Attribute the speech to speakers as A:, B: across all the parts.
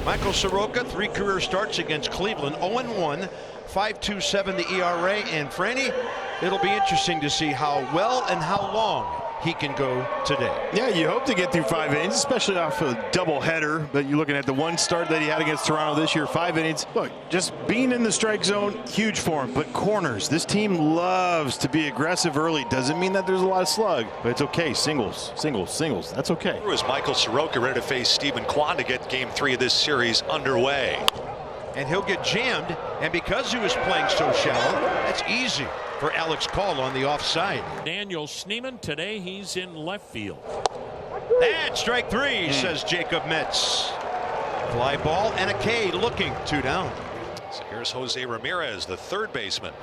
A: Michael Soroka, 3 career starts against Cleveland, 0-1, 5.27 the ERA, and Franny, it'll be interesting to see how well and how long he can go today.
B: Yeah, you hope to get through 5 innings, especially off a doubleheader. But you're looking at the one start that he had against Toronto this year, 5 innings. Look, just being in the strike zone, huge for him. But corners, this team loves to be aggressive early. Doesn't mean that there's a lot of slug, but it's okay. Singles, singles, singles. That's okay.
C: Here was Michael Soroka ready to face Stephen Kwan to get Game 3 of this series underway.
A: And he'll get jammed, and because he was playing so shallow, that's easy for Alex Call on the offside.
D: Daniel Schneemann, today he's in left field.
A: And strike 3, says Jacob Metz. Fly ball and a K looking, 2 down.
C: So here's Jose Ramirez, the third baseman.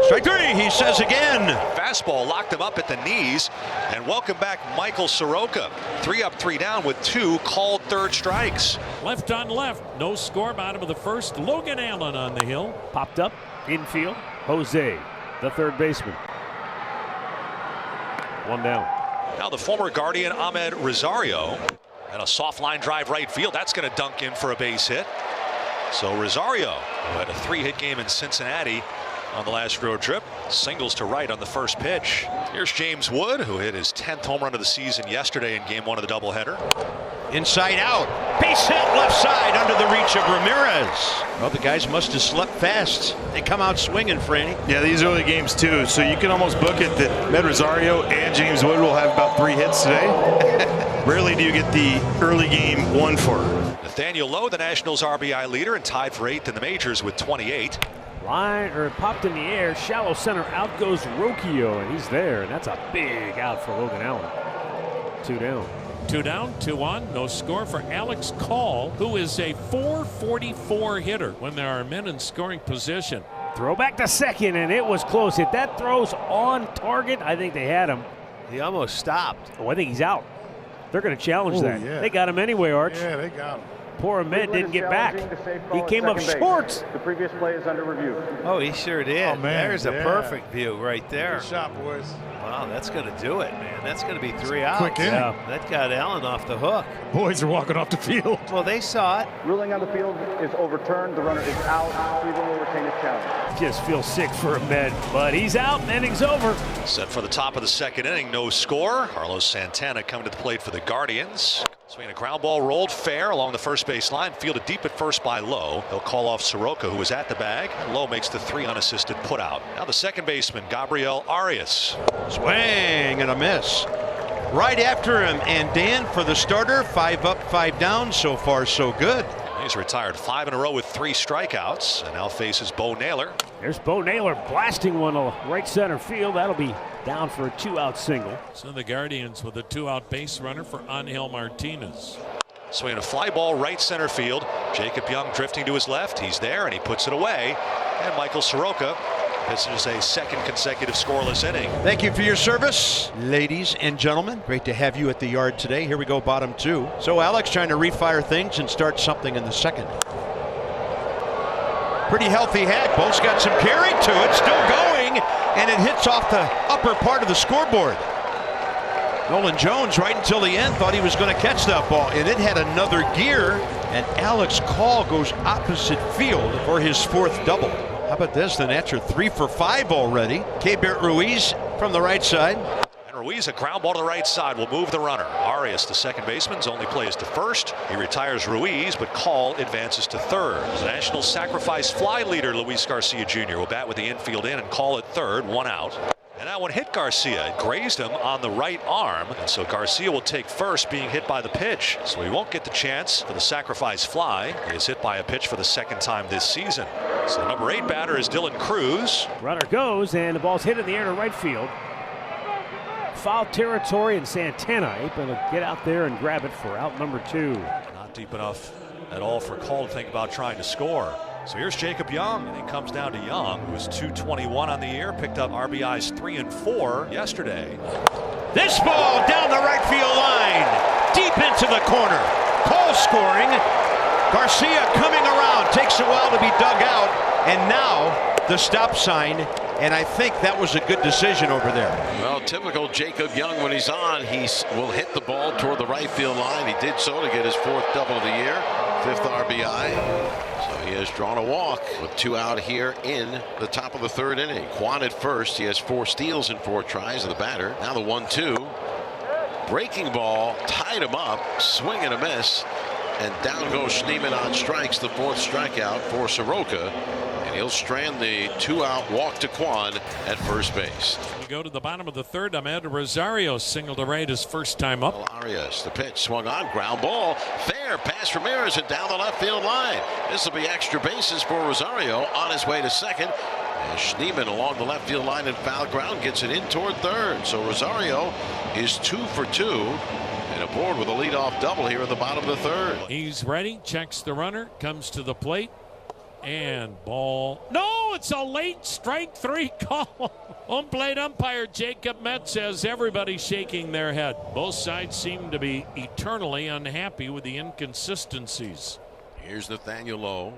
A: Strike 3, he says again.
C: Fastball locked him up at the knees. And welcome back Michael Soroka. 3 up, 3 down with 2 called third strikes.
D: Left on left, no score, bottom of the first. Logan Allen on the hill.
E: Popped up, infield, Jose, the third baseman. 1 down.
C: Now the former Guardian Ahmed Rosario. And a soft line drive right field. That's going to dunk in for a base hit. So Rosario, who had a 3-hit game in Cincinnati on the last road trip, singles to right on the first pitch. Here's James Wood, who hit his 10th home run of the season yesterday in Game 1 of the doubleheader.
A: Inside out, base hit left side under the reach of Ramirez. Well, the guys must have slept fast. They come out swinging, Franny.
B: Yeah, these early games too, so you can almost book it that Ahmed Rosario and James Wood will have about 3 hits today. Rarely do you get the early game 1 for.
C: Nathaniel Lowe, the Nationals RBI leader, and tied for 8th in the majors with 28.
E: Line or popped in the air, shallow center, out goes Rocchio, and he's there, and that's a big out for Logan Allen. 2 down.
D: 2 down, 2 on, no score for Alex Call, who is a .444 hitter when there are men in scoring position.
E: Throw back to second, and it was close. If that throw's on target, I think they had him.
F: He almost stopped.
E: Oh, I think he's out. They're going to challenge that.
G: Yeah.
E: They got him anyway, Arch.
G: Yeah, they got him.
E: Poor Ahmed didn't get back. He came up short.
H: The previous play is under review.
F: Oh, he sure did.
G: Oh, man.
F: There's a perfect view right there.
G: Good shot, boys.
F: Wow, that's going to do it, man. That's going to be 3 outs.
G: Quick inning.
F: Yeah, that got Allen off the hook.
G: Boys are walking off the field.
F: Well, they saw it.
H: Ruling on the field is overturned. The runner is out. Cleveland will retain his challenge.
E: Just feel sick for Ahmed, but he's out and inning's over.
C: Set for the top of the second inning, no score. Carlos Santana coming to the plate for the Guardians. Swinging a ground ball rolled fair along the first base line, fielded deep at first by Lowe. He'll call off Soroka, who was at the bag. Lowe makes the 3 unassisted put out. Now the second baseman, Gabriel Arias.
A: Swing and a miss. Right after him, and Dan for the starter, 5 up, 5 down. So far, so good.
C: He's retired 5 in a row with 3 strikeouts, and now faces Bo Naylor.
E: There's Bo Naylor blasting one to right center field. That'll be down for a 2-out single.
D: So the Guardians with a 2-out base runner for Angel Martinez.
C: Swinging a fly ball right center field. Jacob Young drifting to his left. He's there, and he puts it away. And Michael Soroka pitches a second consecutive scoreless inning.
A: Thank you for your service, ladies and gentlemen. Great to have you at the yard today. Here we go, bottom 2. So Alex trying to refire things and start something in the second. Pretty healthy hat. Both's got some carry to it. Still going, and it hits off the upper part of the scoreboard. Nolan Jones, right until the end, thought he was going to catch that ball, and it had another gear, and Alex Call goes opposite field for his 4th double. How about this? The Nats are 3 for 5 already. Keibert Ruiz from the right side.
C: And Ruiz, a ground ball to the right side, will move the runner. Arias, the second baseman's only play is to first. He retires Ruiz, but Call advances to third. The National sacrifice fly leader, Luis Garcia Jr., will bat with the infield in and Call at third, 1 out. And that one hit Garcia. It grazed him on the right arm. And so Garcia will take first, being hit by the pitch. So he won't get the chance for the sacrifice fly. He is hit by a pitch for the 2nd time this season. So the number 8 batter is Dylan Cruz.
E: Runner goes, and the ball's hit in the air to right field. Foul territory, and Santana able to get out there and grab it for out number 2.
C: Not deep enough at all for Call to think about trying to score. So here's Jacob Young, and it comes down to Young, who was .221 on the year, picked up RBIs 3 and 4 yesterday.
A: This ball down the right field line, deep into the corner. Cole scoring. Garcia coming around, takes a while to be dug out, and now the stop sign, and I think that was a good decision over there.
I: Well, typical Jacob Young, when he's on, he will hit the ball toward the right field line. He did so to get his 4th double of the year, 5th RBI. So he has drawn a walk with 2 out here in the top of the 3rd inning. Quan at first. He has 4 steals in 4 tries of the batter. Now the 1-2. Breaking ball tied him up. Swing and a miss. And down goes Schneemann on strikes, the 4th strikeout for Soroka. And he'll strand the 2-out walk to Quan at first base.
D: We go to the bottom of the 3rd. Ahmed Rosario single to right his first time up.
I: Arias, the pitch swung on, ground ball, fair pass Ramirez and down the left field line. This will be extra bases for Rosario on his way to second. And Schneemann along the left field line in foul ground gets it in toward 3rd. So Rosario is 2 for 2 and aboard with a leadoff double here in the bottom of the 3rd.
D: He's ready, checks the runner, comes to the plate. And ball. No, it's a late strike 3 call. Home plate umpire Jacob Metz has everybody shaking their head. Both sides seem to be eternally unhappy with the inconsistencies.
I: Here's Nathaniel Lowe.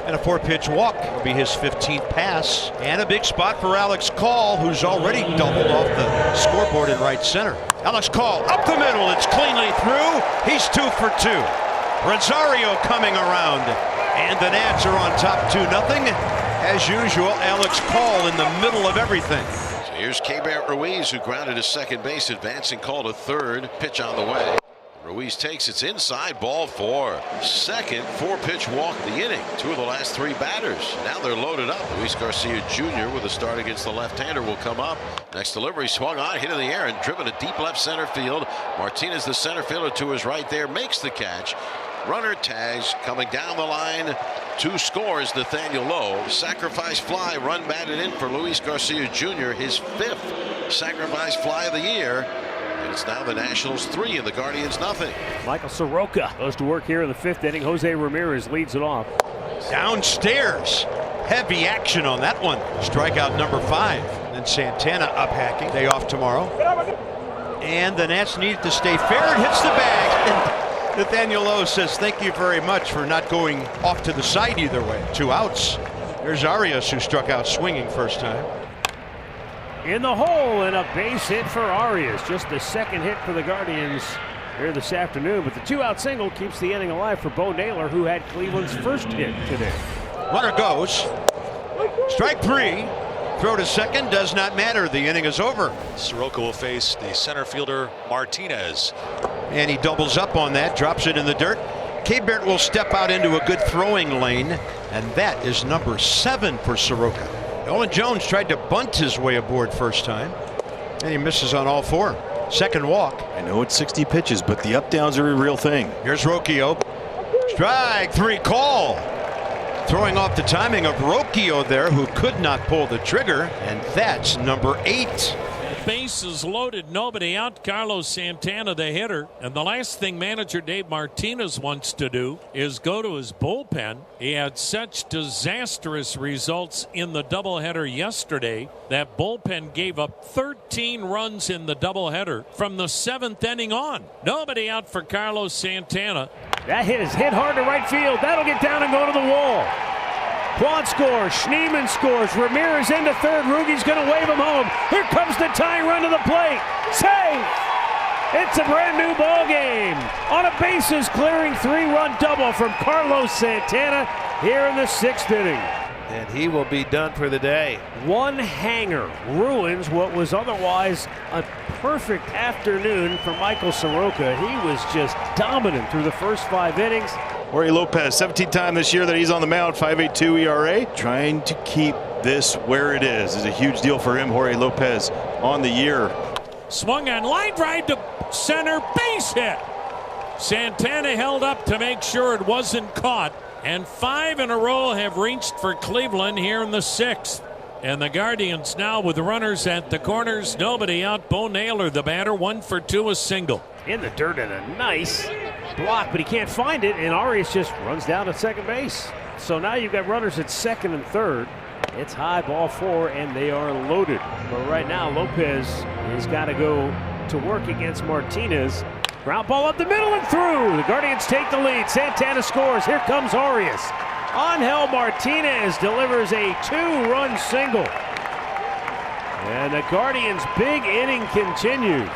A: And a 4-pitch walk will be his 15th pass. And a big spot for Alex Call, who's already doubled off the scoreboard in right center. Alex Call up the middle. It's cleanly through. He's 2 for 2. Rosario coming around. And the Nats are on top 2-0. As usual, Alex Call in the middle of everything.
I: So here's Keibert Ruiz, who grounded to second base, advancing call to 3rd. Pitch on the way. Ruiz takes it's inside, ball 4. Second 4-pitch walk of the inning. 2 of the last 3 batters. Now they're loaded up. Luis Garcia Jr. with a start against the left-hander will come up. Next delivery swung on, hit in the air and driven to deep left center field. Martinez, the center fielder, to his right there, makes the catch. Runner tags coming down the line. 2 scores. Nathaniel Lowe. Sacrifice fly, run batted in for Luis Garcia Jr. His 5th sacrifice fly of the year. And it's now the Nationals 3 and the Guardians nothing.
E: Michael Soroka goes to work here in the 5th inning. Jose Ramirez leads it off.
A: Downstairs. Heavy action on that one. Strikeout number 5. Then Santana up hacking. Day off tomorrow. And the Nats need to stay fair. It hits the bag. And Nathaniel Lowe says thank you very much for not going off to the side either way. 2 outs. There's Arias, who struck out swinging first time.
E: In the hole, and a base hit for Arias. Just the 2nd hit for the Guardians here this afternoon. But the 2-out single keeps the inning alive for Bo Naylor, who had Cleveland's first hit today.
A: Runner goes. Strike 3. Throw to second does not matter. The inning is over.
C: Soroka will face the center fielder Martinez.
A: And he doubles up on that, drops it in the dirt. Keibert will step out into a good throwing lane, and that is number 7 for Soroka. Nolan Jones tried to bunt his way aboard first time, and he misses on all 4. Second walk.
B: I know it's 60 pitches, but the up-downs are a real thing.
A: Here's Rocchio. Strike 3 call. Throwing off the timing of Rocchio there, who could not pull the trigger, and that's number 8.
D: Bases loaded, nobody out. Carlos Santana, the hitter. And the last thing manager Dave Martinez wants to do is go to his bullpen. He had such disastrous results in the doubleheader yesterday. That bullpen gave up 13 runs in the doubleheader from the 7th inning on. Nobody out for Carlos Santana.
E: That hit is hit hard to right field. That'll get down and go to the wall. Quan scores. Schneemann scores. Ramirez into 3rd. Rugi's going to wave him home. Here comes the tying run to the plate. Save! It's a brand new ball game. On a bases clearing 3-run double from Carlos Santana here in the 6th inning.
F: And he will be done for the day.
E: One hanger ruins what was otherwise a perfect afternoon for Michael Soroka. He was just dominant through the first 5 innings.
B: Jorge Lopez, 17th time this year that he's on the mound, 5.82 ERA. Trying to keep this where it is a huge deal for him. Jorge Lopez on the year.
D: Swung on, line drive to center, base hit. Santana held up to make sure it wasn't caught. And 5 in a row have reached for Cleveland here in the 6th. And the Guardians now with runners at the corners. Nobody out. Bo Naylor, the batter, 1 for 2, a single.
E: In the dirt and a nice block, but he can't find it. And Arias just runs down to second base. So now you've got runners at 2nd and 3rd. It's high, ball 4, and they are loaded. But right now, Lopez has got to go to work against Martinez. Ground ball up the middle and through. The Guardians take the lead. Santana scores. Here comes Arias. Angel Martinez delivers a 2-run single. And the Guardians' big inning continues.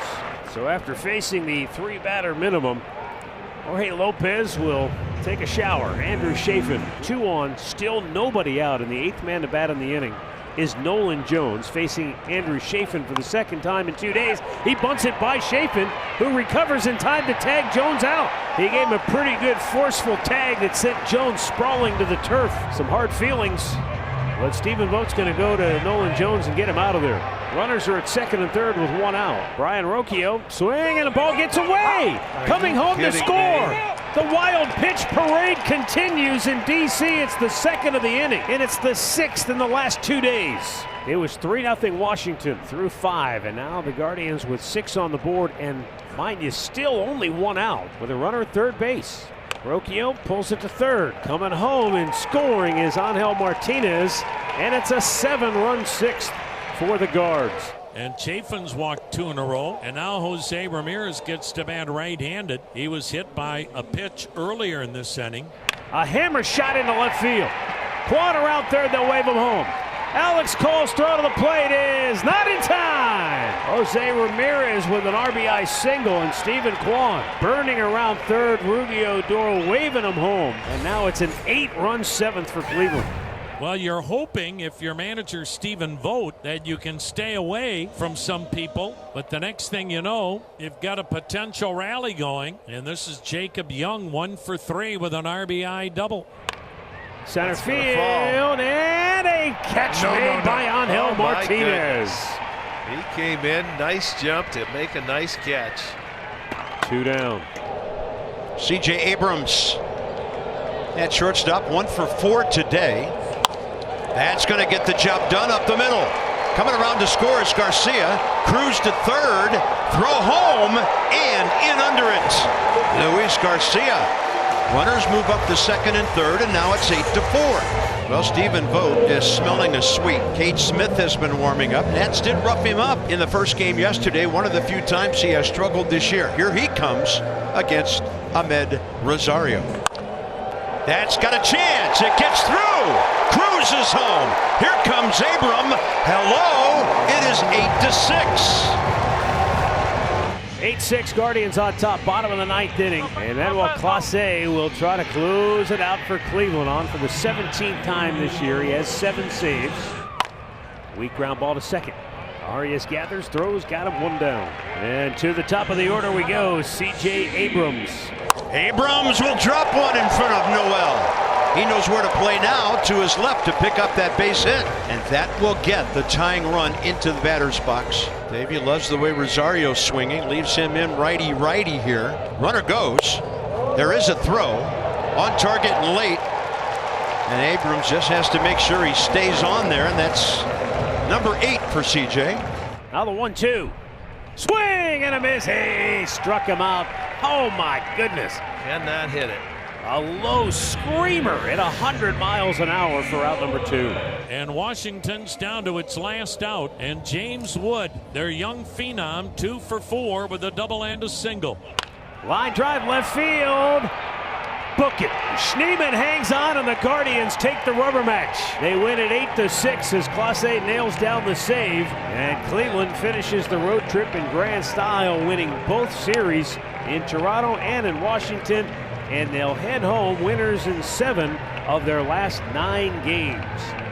E: So after facing the 3-batter minimum, Jorge Lopez will take a shower. Andrew Chafin, 2 on, still nobody out, and the 8th man to bat in the inning is Nolan Jones, facing Andrew Chafin for the 2nd time in 2 days. He bunts it by Chafin, who recovers in time to tag Jones out. He gave him a pretty good forceful tag that sent Jones sprawling to the turf. Some hard feelings, but Stephen Vogt's going to go to Nolan Jones and get him out of there. Runners are at 2nd and 3rd with 1 out. Brian Rocchio, swing, and the ball gets away. Coming home to score. The wild pitch parade continues in D.C. It's the 2nd of the inning, and it's the 6th in the last 2 days. It was 3-0 Washington through 5, and now the Guardians with 6 on the board, and mind you, still only 1 out with a runner at 3rd base. Rocchio pulls it to 3rd. Coming home and scoring is Angel Martinez, and it's a 7-run 6th for the Guards.
D: And Chafin's walked 2 in a row, and now Jose Ramirez gets to bat right-handed. He was hit by a pitch earlier in this inning.
E: A hammer shot into left field. Quan around 3rd, they'll wave him home. Alex Cole's throw to the plate is not in time. Jose Ramirez with an RBI single, and Stephen Quan burning around 3rd. Ruggie Odor waving him home, and now it's an 8-run 7th for Cleveland.
D: Well, you're hoping, if your manager Stephen Vogt, that you can stay away from some people. But the next thing you know, you've got a potential rally going. And this is Jacob Young, 1 for 3 with an RBI double.
E: Center field, and a catch made by Angel Martinez.
F: He came in, nice jump to make a nice catch.
E: 2 down.
A: C.J. Abrams at shortstop, 1 for 4 today. That's going to get the job done up the middle. Coming around to score is Garcia. Cruz to 3rd. Throw home and in under it. Luis Garcia. Runners move up to 2nd and 3rd, and now it's 8-4. Well, Stephen Vogt is smelling a sweet. Cade Smith has been warming up. Nats did rough him up in the first game yesterday, one of the few times he has struggled this year. Here he comes against Ahmed Rosario. That's got a chance. It gets through. Cruz is home. Here comes Abram. Hello. It is 8-6.
E: 8-6 Guardians on top, bottom of the 9th inning. And Manuel Clase will try to close it out for Cleveland, on for the 17th time this year. He has 7 saves. Weak ground ball to 2nd. Arias gathers, throws, got him 1 down. And to the top of the order we go, C.J. Abrams.
A: Abrams will drop one in front of Noel. He knows where to play now, to his left to pick up that base hit. And that will get the tying run into the batter's box. Davey loves the way Rosario's swinging, leaves him in righty-righty here. Runner goes. There is a throw on target and late. And Abrams just has to make sure he stays on there, and that's number 8 for CJ.
E: Now the 1-2. Swing and a miss. He struck him out. Oh my goodness.
F: Cannot hit it.
E: A low screamer at 100 miles an hour for out number 2.
D: And Washington's down to its last out. And James Wood, their young phenom, 2 for 4 with a double and a single.
E: Line drive left field. Book it. Schneemann hangs on, and the Guardians take the rubber match. They win at 8-6 as Clase nails down the save. And Cleveland finishes the road trip in grand style, winning both series in Toronto and in Washington. And they'll head home winners in 7 of their last 9 games.